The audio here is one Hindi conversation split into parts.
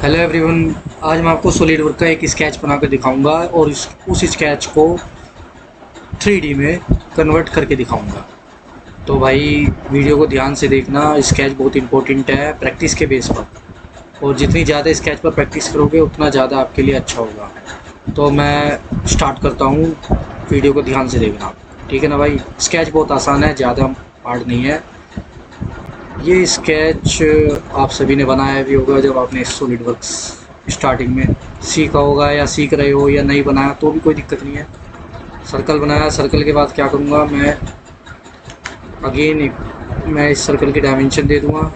Hello everyone. आज मैं आपको सॉलिड वर्क का एक स्केच बनाकर दिखाऊंगा और उस स्केच को 3D में कन्वर्ट करके दिखाऊंगा। तो भाई वीडियो को ध्यान से देखना। स्केच बहुत इंपॉर्टेंट है प्रैक्टिस के बेस पर, और जितनी ज़्यादा स्केच पर प्रैक्टिस करोगे उतना ज़्यादा आपके लिए अच्छा होगा। तो मैं स्टार्ट करता हूँ, वीडियो को ध्यान से देखना, ठीक है ना भाई। स्केच बहुत आसान है, ज़्यादा हार्ड नहीं है। ये स्केच आप सभी ने बनाया भी होगा जब आपने सॉलिड वर्क्स स्टार्टिंग में सीखा होगा, या सीख रहे हो या नहीं बनाया तो भी कोई दिक्कत नहीं है। सर्कल बनाया, सर्कल के बाद क्या करूँगा मैं, अगेन मैं इस सर्कल की डायमेंशन दे दूँगा।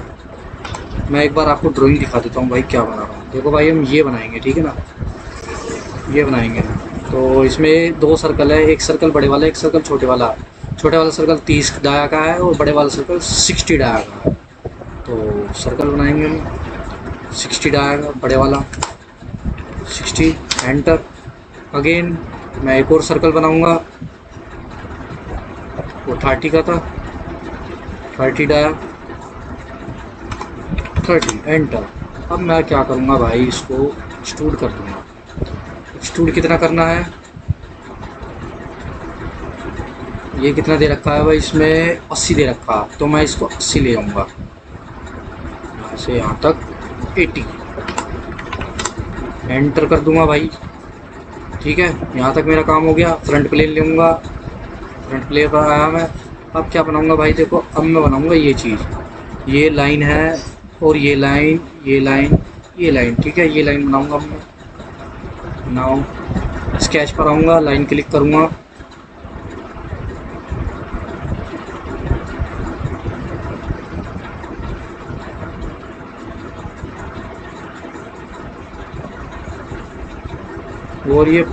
मैं एक बार आपको ड्राइंग दिखा देता हूँ भाई क्या बना रहा हूँ। देखो भाई हम ये बनाएंगे, ठीक है ना, ये बनाएंगे। तो इसमें दो सर्कल है, एक सर्कल बड़े वाला, एक सर्कल छोटे वाला। छोटे वाला सर्कल 30 डाया का है और बड़े वाला सर्कल 60 डाया का है। तो सर्कल बनाएंगे हम 60 डाया बड़े वाला, 60 एंटर। अगेन मैं एक और सर्कल बनाऊंगा, वो 30 का था, 30 डाया, 30 एंटर। अब मैं क्या करूँगा भाई, इसको एक्सट्रूड कर दूँगा। एक्सट्रूड कितना करना है, ये कितना दे रखा है भाई, इसमें 80 दे रखा है, तो मैं इसको 80 ले आऊँगा, यहाँ से यहाँ तक 80। एंटर कर दूँगा भाई, ठीक है। यहाँ तक मेरा काम हो गया। फ्रंट प्लेन लूँगा, फ्रंट प्लेन पर आया मैं। अब क्या बनाऊँगा भाई, देखो अब मैं बनाऊँगा ये चीज़, ये लाइन है और ये लाइन, ये लाइन, ये लाइन, ठीक है। ये लाइन बनाऊँगा मैं। नाउ स्केच पर आऊँगा, लाइन क्लिक करूँगा, और ये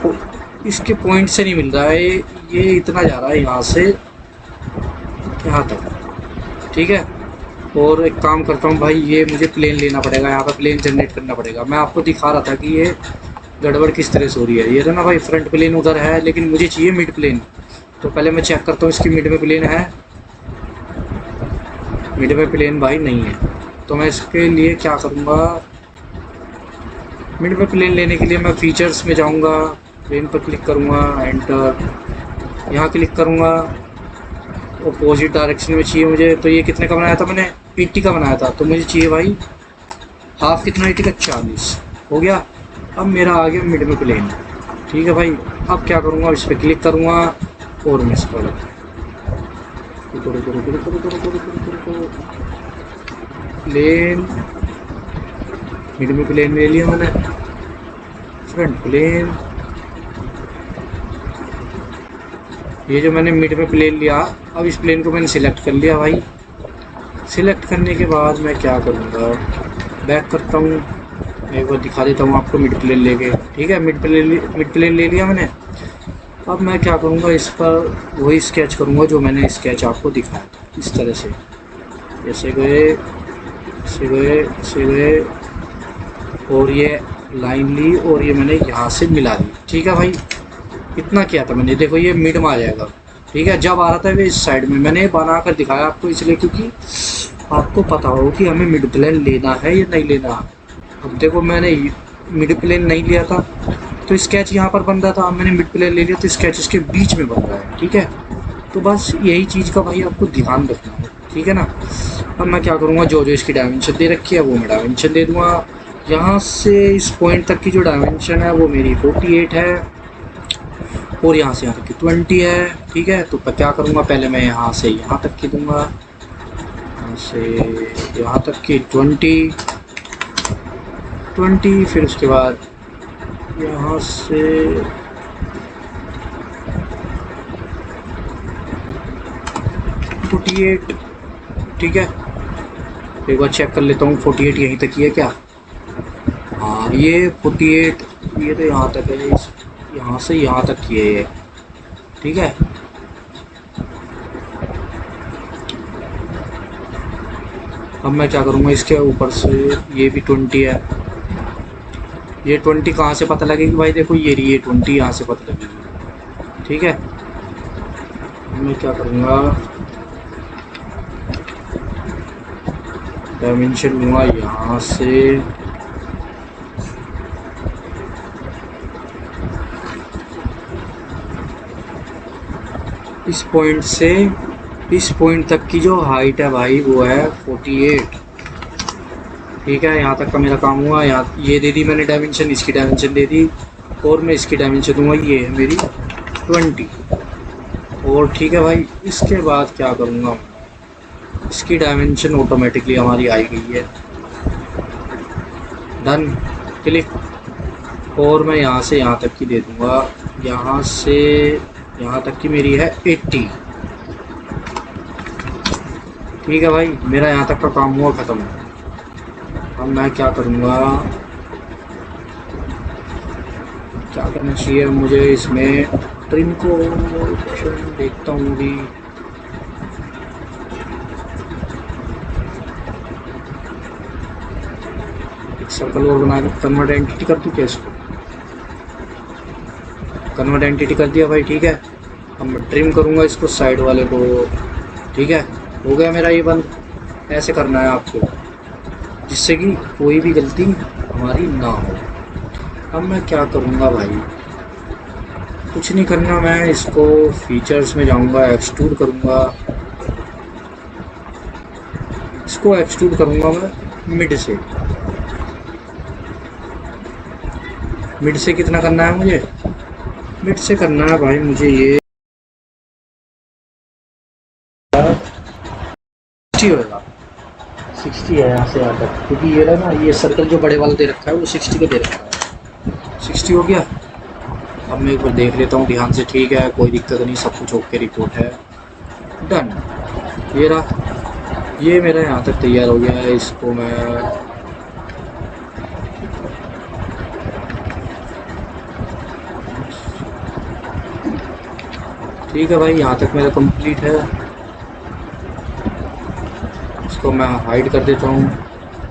इसके पॉइंट से नहीं मिल रहा है, ये इतना जा रहा है यहाँ से यहाँ तक, ठीक है। और एक काम करता हूँ भाई, ये मुझे प्लेन लेना पड़ेगा, यहाँ पर प्लेन जनरेट करना पड़ेगा। मैं आपको दिखा रहा था कि ये गड़बड़ किस तरह से हो रही है। ये ना भाई फ्रंट प्लेन उधर है, लेकिन मुझे चाहिए मिड प्लेन। तो पहले मैं चेक करता हूँ इसकी मिड में प्लेन है, मिड में प्लेन भाई नहीं है। तो मैं इसके लिए क्या करूँगा, मिड में प्लेन लेने के लिए मैं फीचर्स में जाऊँगा, प्लेन पर क्लिक करूँगा, एंटर, यहाँ क्लिक करूँगा। अपोजिट डायरेक्शन में चाहिए मुझे। तो ये कितने का बनाया था मैंने, 80 का बनाया था, तो मुझे चाहिए भाई हाफ कितना, 80 का 40 हो गया। अब मेरा आ गया मिड में प्लेन, ठीक है भाई। अब क्या करूँगा, इस पर क्लिक करूँगा और मैं इसको प्लेन, मिड में प्लेन ले लिया मैंने, फ्रंट प्लेन, ये जो मैंने मिड में प्लेन लिया। अब इस प्लेन को मैंने सिलेक्ट कर लिया भाई। सिलेक्ट करने के बाद मैं क्या करूँगा, बैक करता हूँ, एक बार दिखा देता हूँ आपको मिड प्लेन लेके, ठीक है। मिड प्लेन ले लिया मैंने। अब मैं क्या करूँगा, इस पर वही स्केच करूँगा जो मैंने स्केच आपको दिखाया था, इस तरह से, ऐसे गए, ऐसे गए, ऐसे गए, और ये लाइन ली और ये मैंने यहाँ से मिला दी, ठीक है भाई। इतना किया था मैंने, देखो ये मिड में आ जाएगा, ठीक है। जब आ रहा था वे इस साइड में, मैंने बना कर दिखाया आपको इसलिए क्योंकि आपको पता हो कि हमें मिड प्लेन लेना है या नहीं लेना। अब देखो मैंने मिड प्लेन नहीं लिया था तो स्केच यहाँ पर बन रहा था, अब मैंने मिड प्लेन ले लिया तो स्केच इसके बीच में बन रहा है, ठीक है। तो बस यही चीज़ का भाई आपको ध्यान रखना है, ठीक है ना। अब मैं क्या करूँगा, जो जो इसकी डायमेंशन दे रखी है वो मैं डायमेंशन दे दूँगा। यहाँ से इस पॉइंट तक की जो डायमेंशन है वो मेरी 48 है, और यहाँ से यहाँ तक की 20 है, ठीक है। तो क्या करूँगा, पहले मैं यहाँ से यहाँ तक की दूँगा, यहाँ से यहाँ तक की 20, फिर उसके बाद यहाँ से 48, ठीक है। एक बार चेक कर लेता हूँ 48 यहीं तक ही है क्या, हाँ ये 48, ये तो यहाँ तक है, यहाँ से यहाँ तक की है ये, ठीक है। अब मैं क्या करूँगा, इसके ऊपर से ये भी 20 है, ये 20 कहाँ से पता लगेगी भाई, देखो ये रही है 20, यहाँ से पता लगेगी, ठीक है। मैं क्या करूँगा, डायमेंशन लूँगा यहाँ से इस पॉइंट से इस पॉइंट तक की जो हाइट है भाई वो है 48। ठीक है, यहाँ तक का मेरा काम हुआ। यहाँ ये दे दी मैंने डायमेंशन, इसकी डायमेंशन दे दी, और मैं इसकी डायमेंशन दूंगा, ये है मेरी 20। और ठीक है भाई, इसके बाद क्या करूँगा, इसकी डायमेंशन ऑटोमेटिकली हमारी आई गई है। Done, click. और मैं यहाँ से यहाँ तक की दे दूँगा, यहाँ से यहाँ तक की मेरी है 80। ठीक है भाई, मेरा यहाँ तक का काम हुआ ख़त्म। अब मैं क्या करूँगा, क्या करना चाहिए मुझे इसमें, ट्रिम को ऑप्शन देखता हूँ भी। एक सर्कल और बना के कन्वर्ट एंटिटी कर दूँ क्या इसको, कन्वर्ट एंटिटी कर दिया भाई। ठीक है, अब मैं ट्रिम करूँगा इसको, साइड वाले को। ठीक है, हो गया मेरा ये बंद। ऐसे करना है आपको जिससे कि कोई भी गलती हमारी ना हो। अब मैं क्या करूँगा भाई, कुछ नहीं करना, मैं इसको फीचर्स में जाऊँगा, एक्सट्रूड करूँगा, इसको एक्सट्रूड करूँगा मैं मिड से। मिड से कितना करना है मुझे, मिड से करना है भाई मुझे ये 60 होगा, 60 है यहाँ से यहाँ तक, क्योंकि ये ना ये सर्कल जो बड़े वाला दे रखा है वो 60 का दे रखा है। 60 हो गया। अब मैं एक बार देख लेता हूँ ध्यान से। ठीक है, कोई दिक्कत नहीं, सब कुछ ओके रिपोर्ट है। डन, ये रहा, ये मेरा यहाँ तक तैयार हो गया है। इसको मैं ठीक है भाई, यहाँ तक मेरा कंप्लीट है। इसको मैं हाइड कर देता हूँ।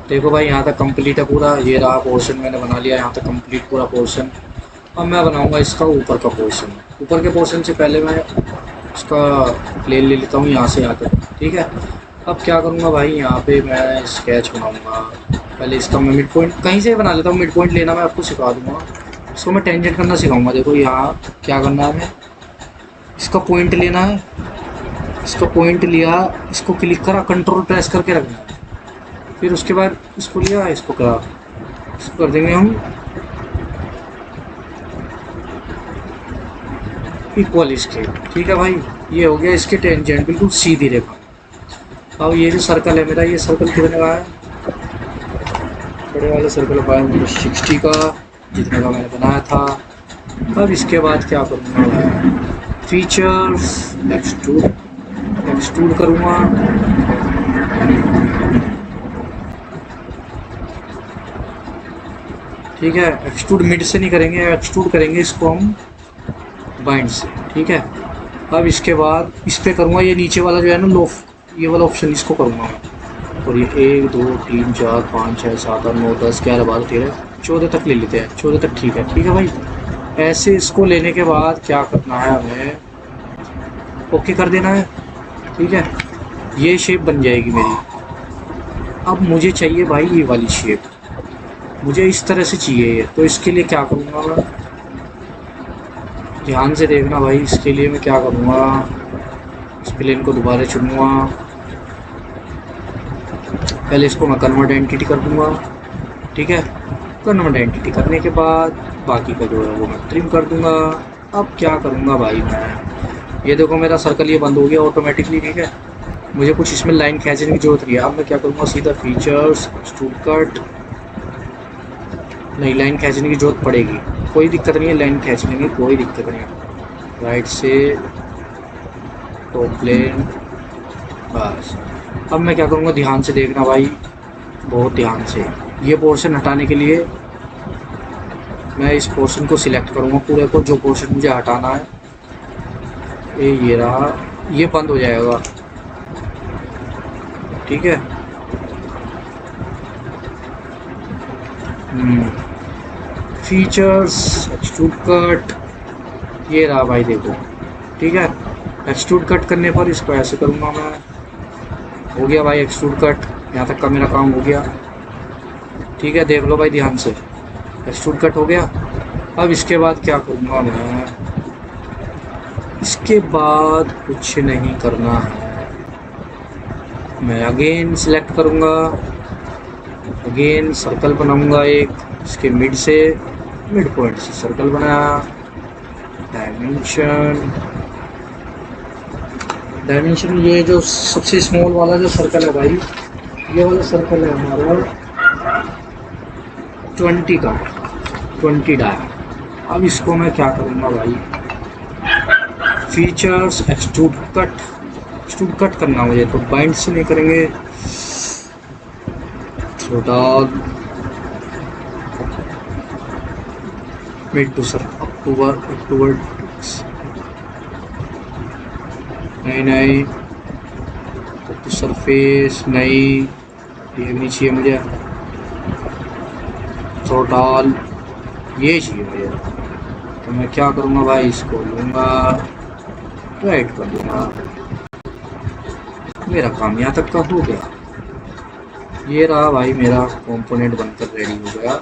देखो भाई, यहाँ तक कंप्लीट है पूरा, ये रहा पोर्शन मैंने बना लिया यहाँ तक कंप्लीट पूरा पोर्शन। अब मैं बनाऊँगा इसका ऊपर का पोर्शन। ऊपर के पोर्शन से पहले मैं इसका प्लेन ले लेता हूँ यहाँ से यहाँ तक। ठीक है, अब क्या करूँगा भाई, यहाँ पे मैं स्केच बनाऊँगा। पहले इसका मैं मिड पॉइंट कहीं से बना लेता हूँ, मिड पॉइंट लेना मैं आपको सिखा दूँगा। इसको मैं टेंजेंट करना सिखाऊँगा। देखो यहाँ क्या करना है, हमें इसका पॉइंट लेना है, इसका पॉइंट लिया, इसको क्लिक करा, कंट्रोल प्रेस करके रखना है, फिर उसके बाद इसको लिया, इसको करा, इसको कर देंगे हम इक्वल इसके। ठीक है भाई, ये हो गया इसके टेंजेंट, बिल्कुल सीधी रेखा। अब ये जो सर्कल है मेरा, ये सर्कल कितने का है, बड़े वाले सर्कल का है मुझे 60 का, जितने का मैंने बनाया था। अब इसके बाद क्या करूँगा मैं, फीचर्स, एक्सट्रूड करूँगा। ठीक है, एक्सट्रूड मिड से नहीं करेंगे, एक्सट्रूड करेंगे इसको हम बाइंड से। ठीक है, अब इसके बाद इस पर करूँगा, ये नीचे वाला जो है ना लोफ, ये वाला ऑप्शन इसको करूँगा मैं। और ये 1 2 3 4 5 6 7 8 9 10 11 12 13 14 तक ले लेते हैं, 14 तक। ठीक है, ठीक है भाई, ऐसे इसको लेने के बाद क्या करना है हमें, ओके कर देना है। ठीक है, ये शेप बन जाएगी मेरी। अब मुझे चाहिए भाई ये वाली शेप, मुझे इस तरह से चाहिए ये। तो इसके लिए क्या करूँगा मैं, ध्यान से देखना भाई, इसके लिए मैं क्या करूँगा, इस प्लेन को दोबारा चुनूँगा, पहले इसको मैं कन्वर्ट एंटिटी कर दूँगा। ठीक है, कन्वर्ट एंटिटी करने के बाद बाकी का जो है वो मैं ट्रिम कर दूँगा। अब क्या करूँगा भाई मैं, ये देखो मेरा सर्कल ये बंद हो गया ऑटोमेटिकली। ठीक है, मुझे कुछ इसमें लाइन खींचने की जरूरत नहीं है। अब मैं क्या करूँगा, सीधा फीचर्स, एक्सट्रूड कट, नहीं लाइन खींचने की जरूरत पड़ेगी, कोई दिक्कत नहीं है, लाइन खींचने की कोई दिक्कत नहीं है। राइट से टॉप प्लेन, बस। अब मैं क्या करूँगा, ध्यान से देखना भाई, बहुत ध्यान से। ये पोर्शन हटाने के लिए मैं इस पोर्शन को सिलेक्ट करूँगा पूरे को, जो पोर्शन मुझे हटाना है। ये रहा, ये बंद हो जाएगा। ठीक है, फीचर्स, एक्सट्रूड कट, ये रहा भाई देखो। ठीक है, एक्सट्रूड कट करने पर इसको ऐसे करूँगा मैं, हो गया भाई एक्सट्रूड कट, यहाँ तक का मेरा काम हो गया। ठीक है, देख लो भाई ध्यान से, एक्सट्रूड कट हो गया। अब इसके बाद क्या करूँगा मैं, इसके बाद कुछ नहीं करना है, मैं अगेन सिलेक्ट करूँगा, अगेन सर्कल बनाऊँगा एक, इसके मिड से, मिड पॉइंट से सर्कल बनाया, डायमेंशन, डायमेंशन ये जो सबसे स्मॉल वाला जो सर्कल है भाई, ये वाला सर्कल है हमारा 20 का, 20 डाया। अब इसको मैं क्या करूँगा भाई, फीचर्स एक्सट्रूड कट करना मुझे, तो बाइंड से नहीं करेंगे, छोटा मिड टू सर अक्टूबर नहीं तो सरफेस नहीं, ये भी नहीं चाहिए मुझे, टोटल ये चाहिए मुझे। तो मैं क्या करूँगा भाई, इसको लूँगा, राइट कर दूँगा, मेरा काम यहाँ तक का हो गया। ये रहा भाई मेरा कंपोनेंट बनकर रेडी हो गया।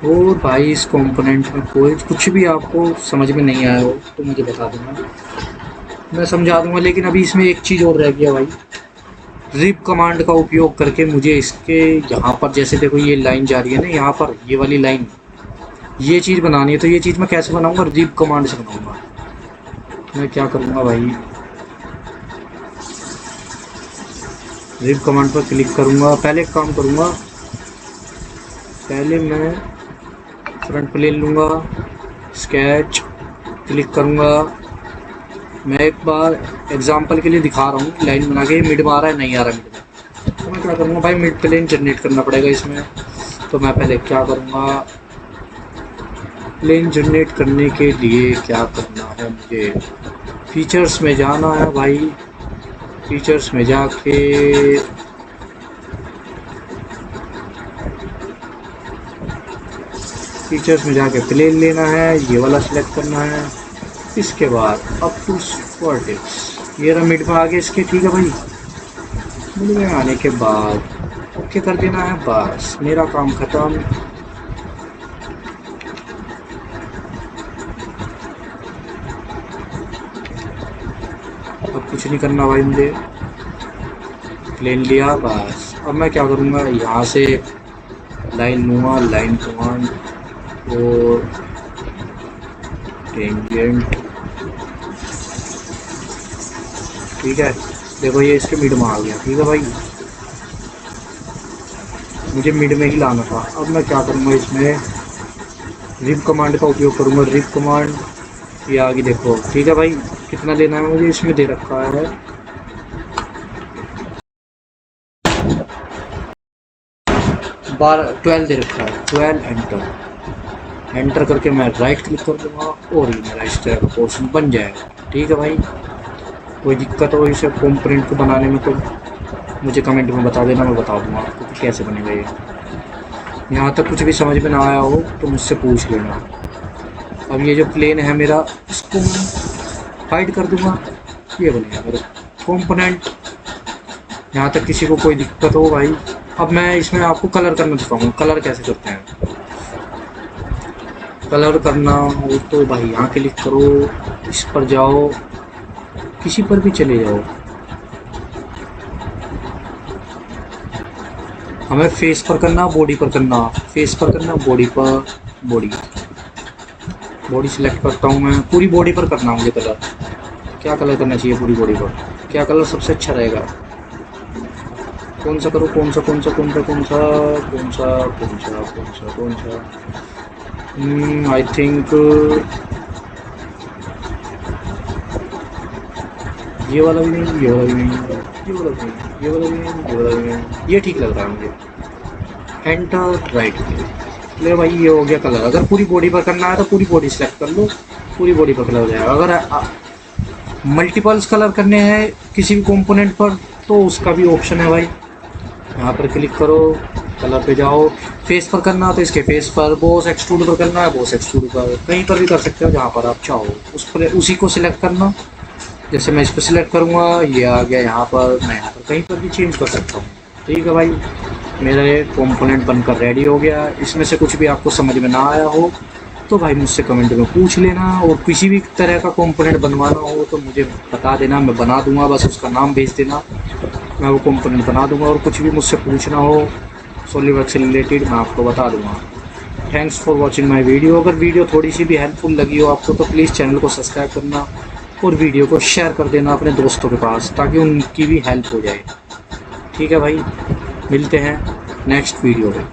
और भाई इस कंपोनेंट में कोई कुछ भी आपको समझ में नहीं आया हो तो मुझे बता देना, मैं समझा दूंगा। लेकिन अभी इसमें एक चीज़ और रह गया भाई, रिप कमांड का उपयोग करके मुझे इसके यहाँ पर, जैसे देखो ये लाइन जा रही है ना, यहाँ पर ये वाली लाइन, ये चीज़ बनानी है। तो ये चीज़ मैं कैसे बनाऊंगा, रिप कमांड से बनाऊंगा। मैं क्या करूँगा भाई, रिप कमांड पर क्लिक करूँगा, पहले एक काम करूँगा, पहले मैं फ्रंट प्लेन लूँगा, स्केच क्लिक करूँगा। मैं एक बार एग्जांपल के लिए दिखा रहा हूँ, लाइन बना के मिड में आ रहा है नहीं आ रहा मिड में, तो मैं क्या करूँगा भाई, मिड प्लेन जनरेट करना पड़ेगा इसमें। तो मैं पहले क्या करूँगा, प्लेन जनरेट करने के लिए क्या करना है, मुझे फीचर्स में जाना है भाई, फीचर्स में जाके प्लेन लेना है, ये वाला सिलेक्ट करना है। इसके बाद अप टू वर्टेक्स, ये रहा मिड में आ गया इसके, ठीक है भाई। मिड में आने के बाद ओके कर देना है, बस मेरा काम खत्म। अब कुछ नहीं करना भाई, मुझे प्लेन लिया बस। अब मैं क्या करूँगा, यहाँ से लाइन लूँगा, लाइन कमांड और टेंजेंट, ठीक है। देखो ये इसके मिड में आ गया, ठीक है भाई, मुझे मिड में ही लाना था। अब मैं क्या करूँगा, इसमें रिप कमांड का उपयोग करूँगा, रिप कमांड ये आगे देखो, ठीक है भाई। कितना लेना है मुझे, इसमें दे रखा है 12 दे रखा है, 12 एंटर करके मैं राइट क्लिक कर दूँगा और ये मेरा इस तरह का पोर्शन बन जाएगा, ठीक है भाई। कोई दिक्कत हो इसे कंपोनेंट को बनाने में तो मुझे कमेंट में बता देना, मैं बता दूँगा आपको कि कैसे बनेगा ये। यहाँ तक कुछ भी समझ में ना आया हो तो मुझसे पूछ लेना। अब ये जो प्लेन है मेरा, इसको मैं हाइड कर दूँगा, ये बनेगा मेरा कंपोनेंट। यहाँ तक किसी को कोई दिक्कत हो भाई। अब मैं इसमें आपको कलर करना दिखाऊँगा, कलर कैसे करते हैं। कलर करना हो तो भाई यहाँ क्लिक करो, इस पर जाओ, किसी पर भी चले जाओ, हमें फेस पर करना, बॉडी पर करना, फेस पर करना, बॉडी पर, बॉडी सिलेक्ट करता हूँ मैं, पूरी बॉडी पर करना मुझे कलर। क्या कलर करना चाहिए पूरी बॉडी पर, क्या कलर सबसे अच्छा रहेगा, कौन सा करो, कौन सा आई थिंक ये वाला भी नहीं, ये वाला भी नहीं, ये वाला भी नहीं, ये वाला भी नहीं, ये वाला भी नहीं, ये ठीक लग रहा है मुझे। एंटर राइट, ले भाई ये हो गया कलर। अगर पूरी बॉडी पर करना है तो पूरी बॉडी सेलेक्ट कर लो, पूरी बॉडी पर कलर हो जाएगा। अगर मल्टीपल्स कलर करने हैं किसी भी कंपोनेंट पर तो उसका भी ऑप्शन है भाई, यहाँ पर क्लिक करो, कलर पे जाओ। फेस पर करना तो इसके फेस पर, बॉस एक्सट्रूड पर करना है बॉस एक्सट्रूड पर, कहीं पर भी कर सकते हो जहाँ पर आप चाहो उस पर, उसी को सिलेक्ट करना। जैसे मैं इस पर सिलेक्ट करूँगा, ये आ गया यहाँ पर, मैं यहाँ पर कहीं पर भी चेंज कर सकता हूँ, ठीक है भाई। मेरा ये कंपोनेंट बनकर रेडी हो गया। इसमें से कुछ भी आपको समझ में ना आया हो तो भाई मुझसे कमेंट में पूछ लेना। और किसी भी तरह का कंपोनेंट बनवाना हो तो मुझे बता देना, मैं बना दूंगा। बस उसका नाम भेज देना, मैं वो कंपोनेंट बना दूंगा। और कुछ भी मुझसे पूछना हो सॉलिडवर्क्स से रिलेटेड मैं आपको बता दूंगा। Thanks for watching my video. अगर वीडियो थोड़ी सी भी हेल्पफुल लगी हो आपको तो प्लीज़ चैनल को सब्सक्राइब करना और वीडियो को शेयर कर देना अपने दोस्तों के पास, ताकि उनकी भी हेल्प हो जाए। ठीक है भाई, मिलते हैं नेक्स्ट वीडियो में।